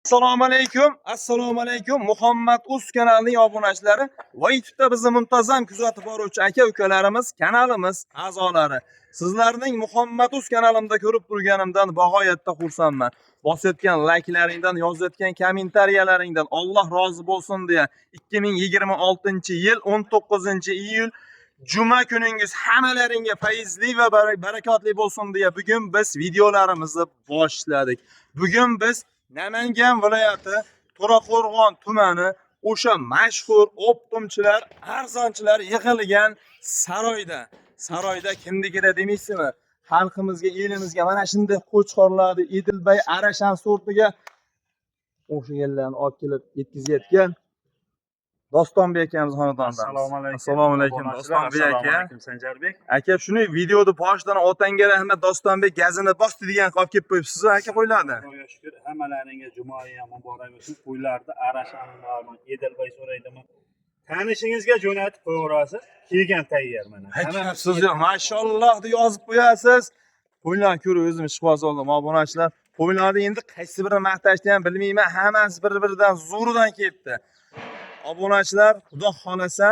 Assalomu alaykum. Muhammad Uz kanalining obunachilari va YouTube'da bizni muntazam kuzatib boruvchi aka-ukalarimiz, kanalimiz a'zolari. Sizlarning Muhammad Uz kanalimda ko'rib turganimdan bag'oyatda xursandman. Bosayotgan layklaringdan, yozayotgan kommentariyalaringdan Alloh rozi bo'lsin deya 2026-yil 19-iyul Juma kuningiz hammalaringga fayzli va barakotli bo'lsin deya bugun biz videolarimizni boshladik. Bugun biz Namangan viloyati To'raqo'rg'on tumani o'sha mashhur optimchilar, arzonchilar yig'ilgan saroyda kimligida demaysizmi? Xalqimizga, elimizga mana shunday qo'chqorlarni Edilbay Arashan sortiga o'shalarni olib kelib yetkazayotgan Dostonbek akamiz xonadonidan. Assalomu alaykum Dostonbek aka. Sanjarbek Aka, shuni videoni boshidan otangga rahmat, Dostonbek gazini bosdi degan qolib kelib qo'yibsiz aka qo'ylarni. Xudoga shukr, hammalaringga jumoyi ham muborak bo'lsin. Qo'ylarni Arashanmi, Edilbay so'raydimi? Tanishingizga jo'natib qo'yaverasiz. Kelgan tayyor mana. Siz mashalloh deb yozib qo'yasiz. Qo'ylarni ko'rib o'zim ishqiboz oldim, obunachilar. Qo'ylarni endi qaysi birini maqtashni ham bilmayman, hammasi bir-biridan zo'ridan kelibdi. Obunachilar, xudo xolasa,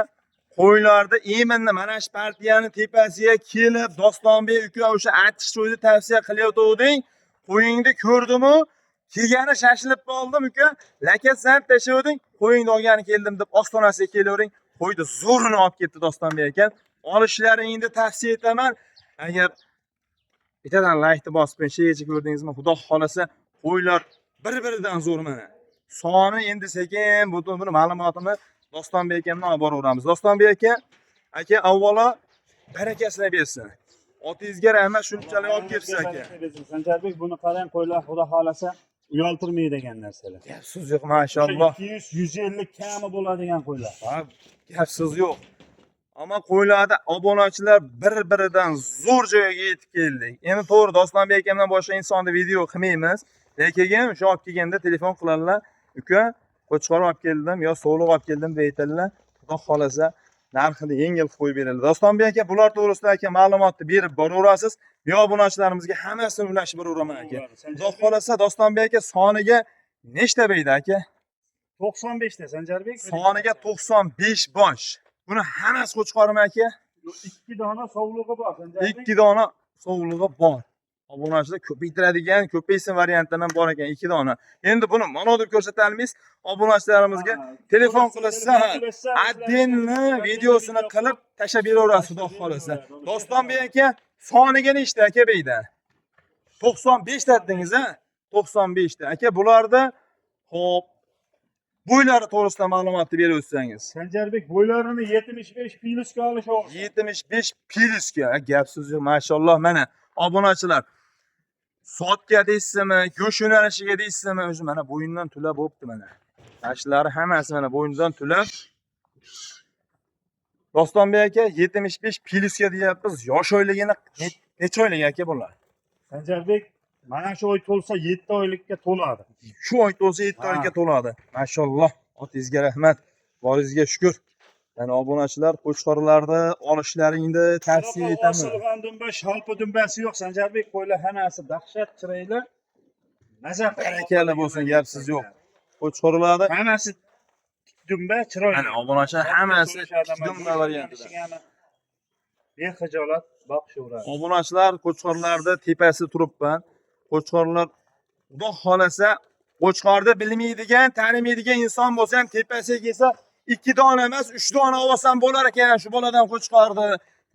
qo'ylarda iminni mana shu partiyani tepasiga kelib, Dostonbek uka o'sha achchiq cho'yni tavsiya qilyotganding. Qo'yingni ko'rdim-u, kelgani shashilib qoldim uka. Laka san tashlading, qo'yingni olgani keldim deb ostonasiga kelavering. Qo'yni zo'rini olib ketdi Dostonbek aka. Olishlaringni tavsiya etaman. Agar bittadan laykni bosib shuncha ko'rdingizmi, xudo xolasa, qo'ylar bir-biridan zo'r mana. Soni endi sekin buni ma'lumotini Dostonbek akamdan olib boraveramiz. Dostonbek aka avvalo barakasini bersin. Otingizga rahmat, shunchalik olib kelsiz aka. Sanjarbek, buni qarang, qo'ylar xudo xolasa uyaltirmaydi degan narsalar. Gapsiz yo'q, mashalloh. 200-150 kami bo'ladigan qo'ylar. Ha, gapsiz yo'q. Ammo qo'ylarda obunachilar bir-biridan zo'r joyga yetib keldik. Endi to'g'ri Dostonbek akamdan boshqa insonni video qilmaymiz. Lekin o'sha olib kelganda telefon qiladilar. Uka, qo'chqor olib keldim yo so'liq olib keldim deydilar. Xudo xolasa narxini yengil qo'yib beradi. Dostonbek aka, bular to'g'risida aka ma'lumotni berib boraverasiz. Yo obunachilarimizga hammasini ulashib boraveraman aka. Xudo xolasa Dostonbek aka soniga nechta beydi aka? 95 ta Sanjarbek. Soniga 95 bosh. Buni hammasi qo'chqormi aka? 2 dona sovlig'i bor Sanjarbek. 2 dona sovlig'i bor. Obunachilar ko'paytiradigan, ko'paysin variantidan bor ekan 2 dona. Endi buni mana deb ko'rsatamiz. Obunachilarimizga telefon qilsa, addenni videosini qilib tashlab beraverasiz xudo xolasa. Dostonbek aka, soniga nechta aka beyda? 95 ta dedingiz a? 95 ta. Aka, bularda xo'p bo'ylari to'g'risida ma'lumotni berib o'tsangiz. Sanjarbek, bo'ylarini 75 pilusga olishyapti. 75 pilusga. Gapsiz yo'q, mashalloh mana. Obunachilar, sotga deysizmi, go'sht yo'nalishiga deysizmi, o'zi mana bo'yindan tulab bo'pti mana. Tashlari hammasi mana bo'yindan tulab. Dostonbek aka 75 pilusga deyapmiz. Yosh oyligini necha oylik aka bular? Sanjarbek, mana shu oy to'lsa 7 oylikka to'ladi. Shu oy to'lsa 7 oylikka to'ladi. Mashalloh, otingizga rahmat, boringizga shukr. Yani obunachilar qo'chqorlarni olishlaringni tavsiya etaman. Osilgan dumba, shalpi dumbasi yo'q Sanjarbek, qo'ylar hammasi dahshat chiroyli. Mazza barakalla bo'lsin, gapsiz yo'q. Qo'chqorlarda hammasi dumba chiroyli. Mana obunachilar hammasi dumba variantida. Bexijolat boqishaveradi. Obunachilar qo'chqorlarda tepasida turibman. Qo'chqorlar xudo xolasa qo'chqorda bilmaydigan, tanimaydigan inson bo'lsa ham tepasiga kelsa 2 dona emas, 3 dona olsam bo'lar ekan, shu boladan qo'chqorni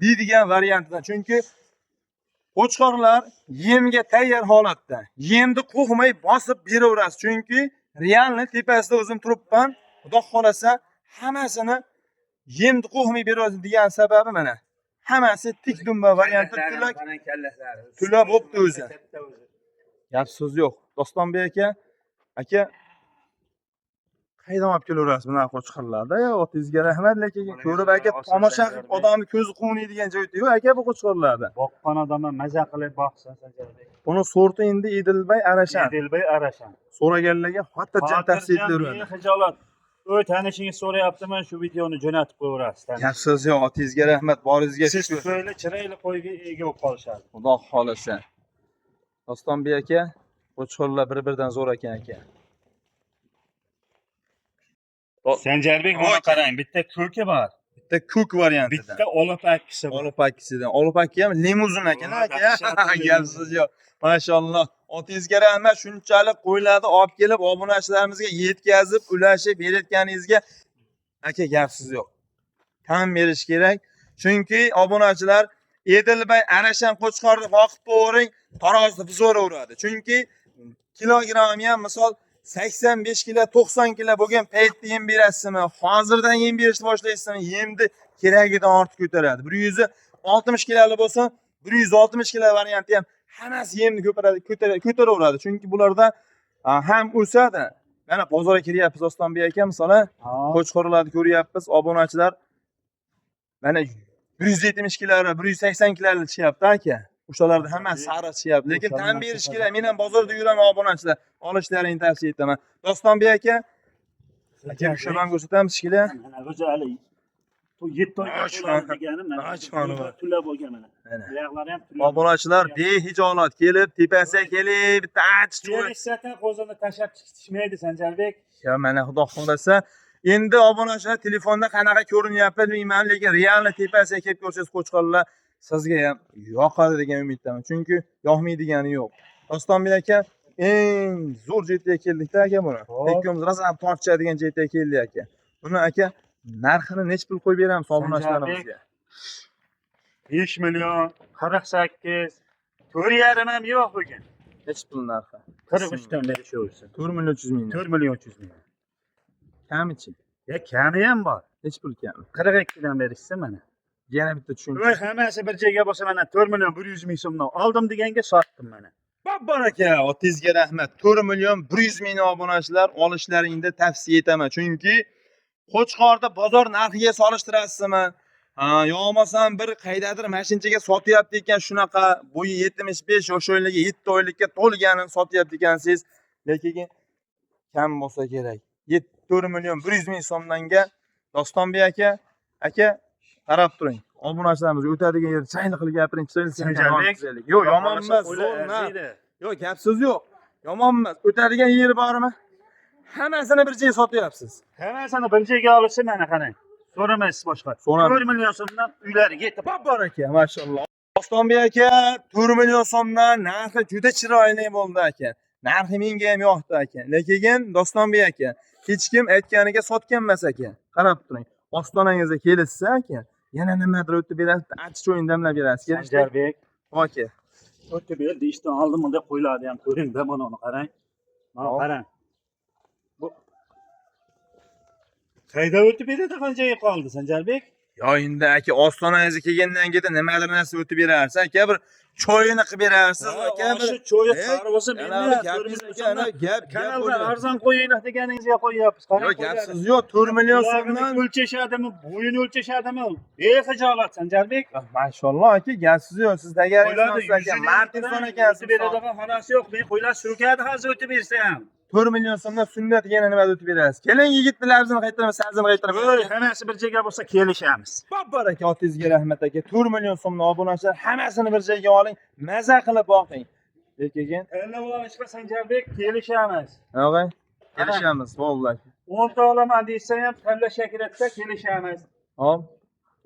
deydigan variantida. Chunki qo'chqorlar yemga tayyor holatda. Yemni qo'g'may bosib beraverasiz. Chunki realni tepasida o'zim turibman. Xudo xolasa hammasini yemni qo'g'may berasiz degan sababi mana. Hammasi tik dumba varianti tulab bo'pti o'zi. Gapsiz yo'q. Dostonbek aka, qaydan olib kelaverasiz buni qo'chqorlarda? Otingizga rahmat, lekin ko'rib aka tomosha qilib odamni ko'zi quvnaydigan joyda-yu aka bu qo'chqorlarda. Boqqan odamlar maza qilib boqsin Sanjarbek. Buni sorti endi Edilbay Arashan. Edilbay Arashan. So'raganlarga xotirjam tavsiya etaman. Xijolat. O'y, tanishingiz so'rayaptiman, shu videoni jo'natib qo'yaverasiz. Gapsiz yo'q, otingizga rahmat, boringizga shukr. Siz chiroyli qo'yga ega bo'lib qolishadi. Sanjarbek mana qarang, bitta ko'ki bor. Bitta ko'k variantida. Bitta olib akkisi bor. Olib akkisidan. Olib akki ham limuzin ekan aka. Gapsiz yo'q. Mashalloh. Otingizga rahmat, shunchalik qo'ylarni olib kelib obunachilarimizga yetkazib, ulashib berayotganingizga aka gapsiz yo'q. Tan berish kerak. Chunki obunachilar Edilbay Arashan Qo'chqorni vaqt bo'ring, tarozida buzoraveradi. Chunki kilogrammi ham misol 85 kilo, 90 kilo bo'lgan paytda yem berasizmi? Hozirdan yem berishni boshlaysizmi? Yemni keragidan ortiq ko'taradi. 160 kiloli bo'lsa, 160 kilo varianti ham hammasi yemni ko'taraveradi. Chunki bularda ham o'sadi. Mana bozorga kiryapmiz Ostonbek aka, masalan, qo'chqorlarni ko'ryapmiz, obunachilar. Mana 170 kiloli, 180 kiloli chiqyapti aka. O'shalarda hammasi sariq chiqyapti. Lekin tan berish kerak. Men ham bozorda yuraman obunachilar. Olishlaringni tavsiya etaman. Dostonbek aka, ushaman ko'rsatamiz ishkilar. Mana go'zali. Bu 7 oyga deganim mana tula bo'lgan mana. Oyoqlari ham tula. Obunachilar behijolat kelib, tepasiga kelib, bitta achchiq Kelishsatan qo'zini tashab chiqishmaydi Sanjarbek. Ya mana xudo xolasa, endi obunachilar telefonda qanaqa ko'rinyapti bilmayman, lekin realni tepasiga kelib ko'rsangiz qo'chqorlar sizga ham yoqadi degan umiddaman. Chunki yoqmaydigani yo'q. Dostonbek aka, eng zo'r jetga keldik-da aka buni. Ikkomiz razab tortishadigan jetga keldik aka. Buni aka narxini necha pul qo'yib beramiz obunachilarimizga? 5 million 48 4,5 ham yo'q bugun. Necha pul narxi? 43 dan berishaversin. 4 million 300 ming. 4 million 300 ming. Kamichi? Ya kami ham bor. Necha pul kami? 42 dan berishsin mana. Yana bitta tushuncha. Voy, hammasi bir joyga bo'lsa mana 4 million 100 ming so'mdan oldim deganga sotdim mana. Babbar aka, otingizga rahmat. 4 million 100 ming obunachilar olishlaringni tavsiya etaman. Chunki Qo'chqorda bozor narxiga solishtirasizmi? Yo'qmasam bir qaydadir mashinchaga sotyapti ekan, shunaqa bo'yi 75 o'sha oylarga 7 oylikka to'lganini sotyapti ekansiz. Lekin kam bo'lsa kerak. 4 million 100 ming so'mdanga Dostonbek aka qarab turing. Obunachilarimiz o'tadigan yer chayni qilib gapiring, Sanjarbek. Yo'q, yomon emas, zo'r. Yo'q, gapsiz yo'q. Yomon emas. O'tadigan yeri bormi? Hammasini bir joyga sotyapsiz. Hammasini bir joyga olishsa mana qarang. So'ramaysiz boshqa. 4 million so'mdan uylariga yetib. Babbar aka, mashalloh. Dostonbek aka, 4 million so'mdan narxi juda chiroyli bo'ldi aka. Narxi menga ham yoqdi aka. Lekin Dostonbek aka, hech kim aytganiga sotgan emas aka. Qarab turing. Ostonangizga kelishsa aka, yana nimadir o'tib berasiz, achchiq o'yin damlab berasiz. Sanjarbek. Aka. O'tib berdi, ishdan oldim unda qo'ylarni ham ko'ring-da, mana uni qarang. Mana qarang. Bu qayda o'tib beradi, qanchaga qoldi Sanjarbek? Yo, endi aka ostonangizga kelgandan keyin nimadir narsa o'tib berarsiz aka, bir choyini qilib berarsiz aka, bir shu cho'yi qarvosa bermayapti. Kanalda arzon qo'yinglar deganingizga qo'yyapmiz. Yo'q, gapsiz yo'q, 4 million so'mdan o'lchashadimi, bo'yini o'lchashadimi? Bexijolat Sanjarbek. Mashalloh aka, gapsiz yo'q, siz dagaringiz aka, Martinson ekansiz. Beradigan xonasi yo'q, men qo'ylar surkadi hozir o'tib bersam. 4 million so'mdan sunnat yana nima o'tib berasiz? Keling, yigitni labzini qaytaraman, sazini qaytaraman. Voy, hammasi bir joyga bo'lsa kelishamiz. Babbar aka, otingizga rahmat aka. 4 million so'mdan obunachilar hammasini bir joyga oling, maza qilib boqing. Lekin Tanlab olishga Sanjarbek kelishamiz. og'ay, kelishamiz, vallahi. 10 ta olaman desa ham tanlash kerakda kelishamiz. Hop.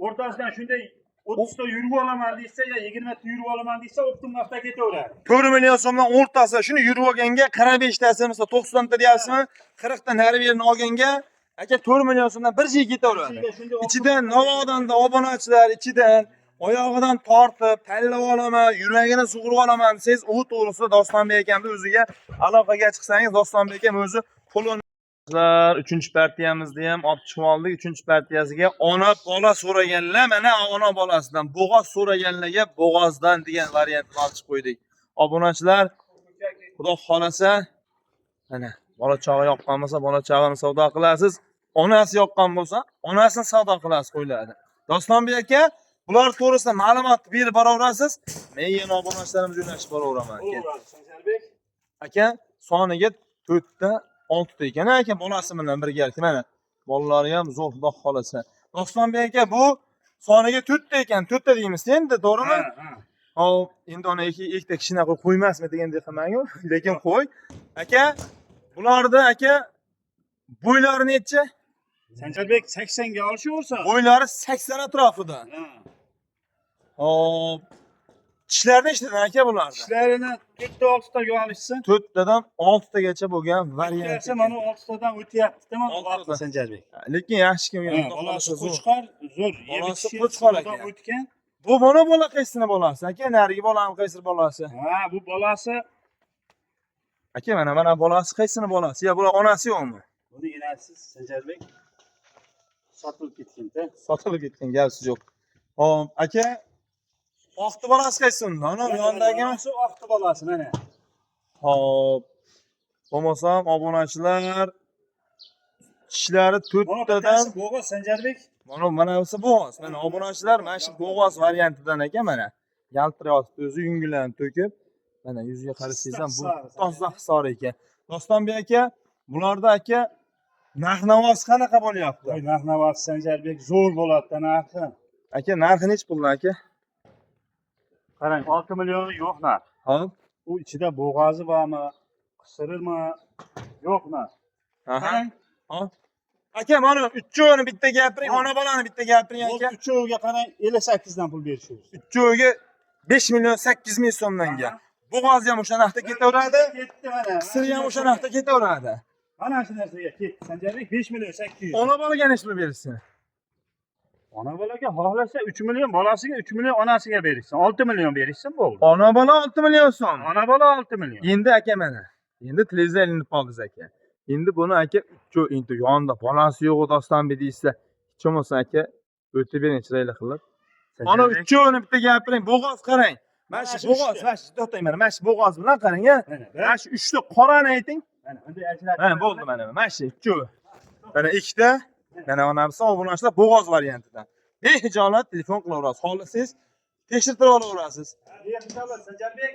O'rtasidan shunday 30 ta yurib olaman desa ya 20 ta yurib olaman desa optim vaqtda ketaveradi. 4 million so'mdan o'rtasi shuni yurib olganga 45 tasi, masalan 90 ta deyapsizmi? 40 ta nari yerini olganga aka 4 million so'mdan bir joyga ketaveradi. Ichidan Navodanda obunachilar ichidan oyog'idan tortib, tanlab olaman, yuragini sug'urib olaman desangiz, u to'g'risida Dostonbek akamning o'ziga aloqaga chiqsangiz, Dostonbek akam o'zi qo'lini 3-chi partiyamizni ham olib chiqib oldik. 3-chi partiyasiga ona bola so'raganlar, mana ona bolasidan, bo'g'oz so'raganlarga bo'g'ozdan degan variantni olib chiqib qo'ydik. Obunachilar, xudo xolasa, mana bola chog'i yoqqan bo'lsa, bola chog'ini savdo qilasiz. Onasi yoqqan bo'lsa, onasini savdo qilasiz qo'yiladi. Dostonbek aka, bular to'g'risida ma'lumot berib boraverasiz. Men yana obunachilarimizni jo'natib boraveraman aka. Sanjarbek. Aka, soniga 4 ta 6 ta ekan aka, bolasi bilan birgalikda mana. Bolalari ham zo'r xudo xolasa. Dostonbek aka, bu soniga 4 ta ekan, 4 ta deymiz endi, to'g'rimi? Hop, endi uni ikkita kishina qo'ymasmi degandek qilmang-ku, lekin qo'y. Aka, bularda aka bo'ylari necha? Sanjarbek 80 ga olishyorsan. Bo'ylari 80 atrofida. Ha. Hop. Tishlarni eshitding aka bularni. Tishlarini 4-6 taga olishsin. 4 tadan 6 tagacha bo'lgan variant. Variant mana 6 tadan o'tyapti, tamam? Oltitadan. Sanjarbek. Lekin yaxshi kim Ha, bolasi qo'chqor, zo'r. Bolasi qo'chqor ekan. O'tgan. Bu mana bola qaysini bolasi? Aka, narigi bolami qaysi bolasi? Ha, bu bolasi, Aka, mana bolasi qaysini bolasi? Ya bular onasi yo'qmi? buni enasiz Sanjarbek. Sotilib ketgan-da. Sotilib ketgan gapsiz yo'q. Hop, aka, oqti bolasi qaysi unda? Ana yondagimi? Shu oqti bolasi mana. Hop. Bo'lmasam obunachilar tishlari Mana 4 bittasi tadan bo'g'oz Sanjarbek. mana bunisi bo'g'oz. Mana obunachilar mana shu bo'g'oz variantidan ekan mana. Yaltiryapti o'zi yungilarni to'kib. Mana yuziga qarasangiz ham bu toza hisor ekan. Dostonbek aka, bularda aka narx-navosi qanaqa bo'lyapti? Voy, narx-navosi Sanjarbek zo'r bo'ladi narxi. Aka, narxi nech puldan aka? Qarang, 6 million yo'q narx. Hop. U ichida bo'g'ozi bormi, qisirmi? Yo'q narx. Aha. Qarang, Hop. Aka, mana uchovini bitta gapiring, ona bolani bitta gapiring bu aka. uchoviga qarang 58 dan pul berishimiz. Uchoviga 5 million 800 ming so'mdan ga. Bo'g'ozi ham o'sha narxda ketaveradi. Ketdi mana. Qisiri ham o'sha narxda ketaveradi. Mana shu narsaga ketdi. Sanjarbek 5 million 800. Ona bolaga nechta berishsin? Ona bolaga xohlasa 3 million, bolasiga 3 million, onasiga berishsin. 6 million berishsin bo'ldi. Ona bola 6 million so'm. Ona bola 6 million. Endi aka mana. Endi televizor ilinib qoldi aka. Endi buni aka endi yonida bolasi yo'q Dostonbek deysiz. Hech bo'lmasa aka o'tib bering chiroyli qilib. Mana uchovini bitta gapiring, bo'g'oz qarang. Mana shu bo'g'oz, mana shu to'xtang mana shu bo'g'oz bilan qarang a. Mana shu 3 ta qorani ayting. Mana bunday ajratib. Ha, bo'ldi mana shu uchovi. Mana ikkita, mana onasi obunachilar bo'g'oz variantidan. Behijolat telefon qilaverasiz. Xohlasangiz tekshirtirib olaverasiz. Behijolat Sanjarbek.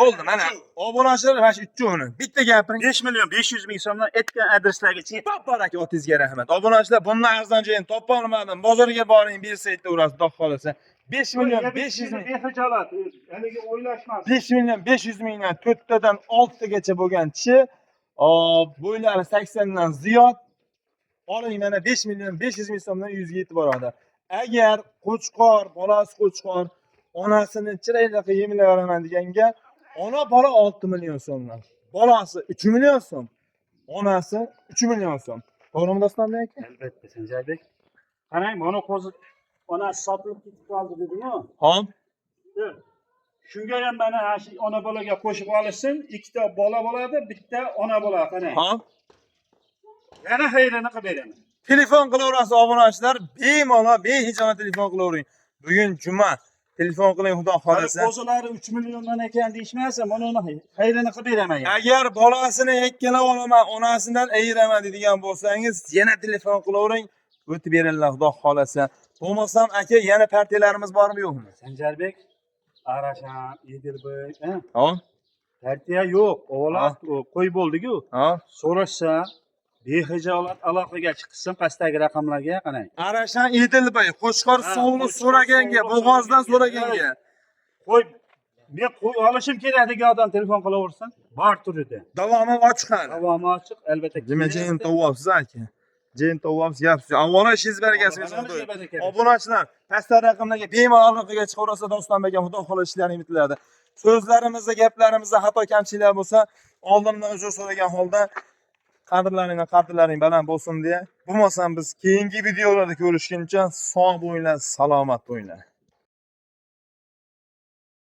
Bo'ldi mana obunachilar mana shu uchovini bitta gapiring. 5 million 500 ming so'mdan aytgan adreslarga chiqib. Topar aka otingizga rahmat. Obunachilar bundan arzon joyini topa olmadim. Bozorga boring, bersa aytaverasiz, xudo xolasa. 5 million 500 ming. Behijolat. Haligi o'ylashmas. 5 million 500 mingdan 4 tadan 6 tagacha bo'lgan tishi, bo'ylari 80 dan ziyod. Oling mana 5 million 500 ming so'mdan yuzga yetib boradi. Agar qo'chqor, bolasi qo'chqor, onasini chiroyli qilib yemlayveraman deganga, ona bola 6 million so'mdan. Bolasi 3 million so'm. Onasi 3 million so'm. To'g'rimi Dostonbek aka? Albatta Sanjarbek. Qarang, mana qo'zi onasi sotilib ketib qoldi dedi-ku. Hop. Shunga ham mana shu ona bolaga qo'shib olishsin, ikkita bola bo'ladi, bitta ona bola qarang. Hop. Yana xayrini qilib beraman. Telefon qilaverasiz obunachilar, bemalol behijolat telefon qilavering. Bugun juma. Telefon qiling xudo xolasa. Qo'zilari 3 milliondan ekan deyishmasa, mana uni xayrini qilib beraman. Agar bolasini yakkala olaman, onasidan ayiraman deydigan bo'lsangiz, yana telefon qilavering, o'tib beringlar xudo xolasa. Bo'lmasam aka, yana partiyalarimiz bormi yo'qmi? Sanjarbek, Arashan, Edilbek, Hop. partiya yo'q. O'g'lan qo'y bo'ldi-ku. Hop. So'rashsa, behijolat aloqaga chiqsin pastdagi raqamlarga qarang. Arashan Edilbay, Qo'chqor suvni so'raganga, bo'g'ozdan so'raganga. Qo'y, men qo'y olishim kerak degan odam telefon qilaversin. Bor turida. Davomi ochiq hali. Davomi ochiq, albatta. Nima jeyin tovyapsiz aka? Jeyin tovyapsiz, gapsiz. Avvalo ishingiz bergasiz. Obunachilar, pastdagi raqamlarga bemalol aloqaga chiqaversa Dostonbek aka xudo xohlasa ishlaring bitiladi. So'zlarimizda, gaplarimizda xato kamchiliklar bo'lsa, oldindan uzr so'ragan holda qadrlaring baland bo'lsin deya. Bo'lmasam biz keyingi videolarda ko'rishguncha sog' bo'linglar, salomat bo'linglar.